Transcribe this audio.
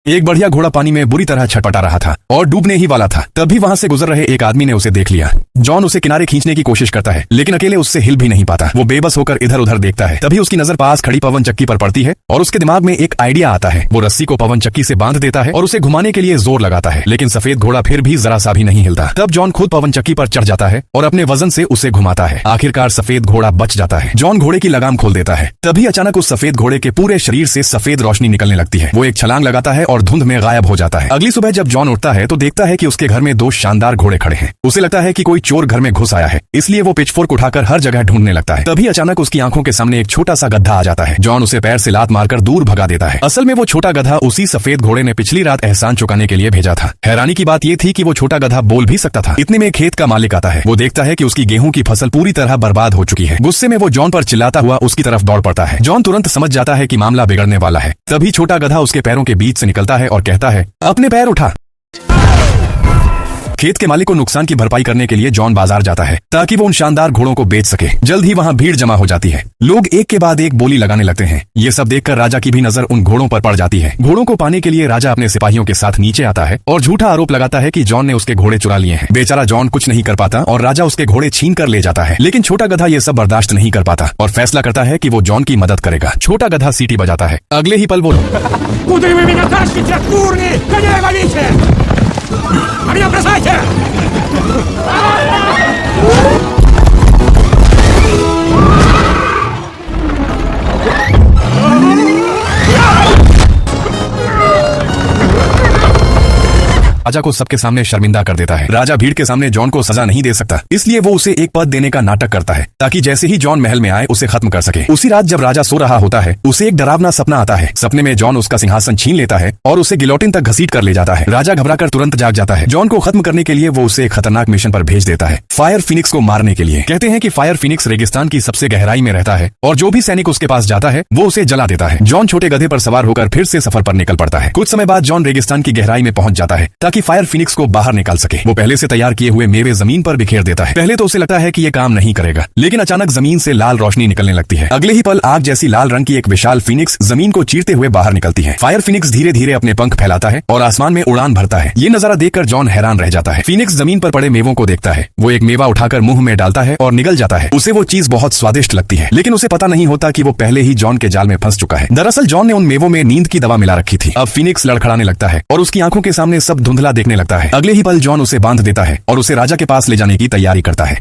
एक बढ़िया घोड़ा पानी में बुरी तरह छटपटा रहा था और डूबने ही वाला था। तभी वहां से गुजर रहे एक आदमी ने उसे देख लिया। जॉन उसे किनारे खींचने की कोशिश करता है, लेकिन अकेले उससे हिल भी नहीं पाता। वो बेबस होकर इधर उधर देखता है। तभी उसकी नजर पास खड़ी पवन चक्की पर पड़ती है और उसके दिमाग में एक आइडिया आता है। वो रस्सी को पवन चक्की से बांध देता है और उसे घुमाने के लिए जोर लगाता है, लेकिन सफेद घोड़ा फिर भी जरा सा भी नहीं हिलता। तब जॉन खुद पवन चक्की पर चढ़ जाता है और अपने वजन से उसे घुमाता है। आखिरकार सफेद घोड़ा बच जाता है। जॉन घोड़े की लगाम खोल देता है। तभी अचानक उस सफेद घोड़े के पूरे शरीर से सफेद रोशनी निकलने लगती है। वो एक छलांग लगाता है और धुंध में गायब हो जाता है। अगली सुबह जब जॉन उठता है तो देखता है कि उसके घर में दो शानदार घोड़े खड़े हैं। उसे लगता है कि कोई चोर घर में घुस आया है, इसलिए वो पिचफोर्क उठाकर हर जगह ढूंढने लगता है। तभी अचानक उसकी आंखों के सामने एक छोटा सा गधा आ जाता है। जॉन उसे पैर से लात मारकर दूर भगा देता है। असल में वो छोटा गधा उसी सफेद घोड़े ने पिछली रात एहसान चुकाने के लिए भेजा था। हैरानी की बात ये थी कि वो छोटा गधा बोल भी सकता था। इतने में खेत का मालिक आता है। वो देखता है कि उसकी गेहूं की फसल पूरी तरह बर्बाद हो चुकी है। गुस्से में वो जॉन पर चिल्लाता हुआ उसकी तरफ दौड़ पड़ता है। जॉन तुरंत समझ जाता है कि मामला बिगड़ने वाला है। तभी छोटा गधा उसके पैरों के बीच से निकलता है और कहता है, अपने पैर उठा। खेत के मालिक को नुकसान की भरपाई करने के लिए जॉन बाजार जाता है ताकि वो उन शानदार घोड़ों को बेच सके। जल्द ही वहां भीड़ जमा हो जाती है। लोग एक के बाद एक बोली लगाने लगते हैं। ये सब देखकर राजा की भी नजर उन घोड़ों पर पड़ जाती है। घोड़ों को पाने के लिए राजा अपने सिपाहियों के साथ नीचे आता है और झूठा आरोप लगाता है कि जॉन ने उसके घोड़े चुरा लिए हैं। बेचारा जॉन कुछ नहीं कर पाता और राजा उसके घोड़े छीन कर ले जाता है। लेकिन छोटा गधा ये सब बर्दाश्त नहीं कर पाता और फैसला करता है कि वो जॉन की मदद करेगा। छोटा गधा सीटी बजाता है। अगले ही पल वो राजा को सबके सामने शर्मिंदा कर देता है। राजा भीड़ के सामने जॉन को सजा नहीं दे सकता, इसलिए वो उसे एक पद देने का नाटक करता है ताकि जैसे ही जॉन महल में आए उसे खत्म कर सके। उसी रात जब राजा सो रहा होता है उसे एक डरावना सपना आता है। सपने में जॉन उसका सिंहासन छीन लेता है और उसे गिलोटिन तक घसीट कर ले जाता है। राजा घबराकर तुरंत जाग जाता है। जॉन को खत्म करने के लिए वो उसे एक खतरनाक मिशन पर भेज देता है, फायर फिनिक्स को मारने के लिए। कहते हैं कि फायर फिनिक्स रेगिस्तान की सबसे गहराई में रहता है और जो भी सैनिक उसके पास जाता है वो उसे जला देता है। जॉन छोटे गधे पर सवार होकर फिर से सफर पर निकल पड़ता है। कुछ समय बाद जॉन रेगिस्तान की गहराई में पहुंच जाता है ताकि फायर फिनिक्स को बाहर निकाल सके। वो पहले से तैयार किए हुए मेवे जमीन पर बिखेर देता है। पहले तो उसे लगता है कि ये काम नहीं करेगा, लेकिन अचानक जमीन से लाल रोशनी निकलने लगती है। अगले ही पल आग जैसी लाल रंग की एक विशाल फिनिक्स जमीन को चीरते हुए बाहर निकलती है। फायर फिनिक्स धीरे धीरे अपने पंख फैलाता है और आसमान में उड़ान भरता है। ये नजारा देखकर जॉन हैरान रह जाता है। फिनिक्स जमीन पर पड़े मेवों को देखता है। वो एक मेवा उठाकर मुंह में डालता है और निगल जाता है। उसे वो चीज बहुत स्वादिष्ट लगती है, लेकिन उसे पता नहीं होता कि वो पहले ही जॉन के जाल में फंस चुका है। दरअसल जॉन ने उन मेवों में नींद की दवा मिला रखी थी। अब फिनिक्स लड़खड़ाने लगता है और उसकी आंखों के सामने सब धुंधला देखने लगता है। अगले ही पल जॉन उसे बांध देता है और उसे राजा के पास ले जाने की तैयारी करता है।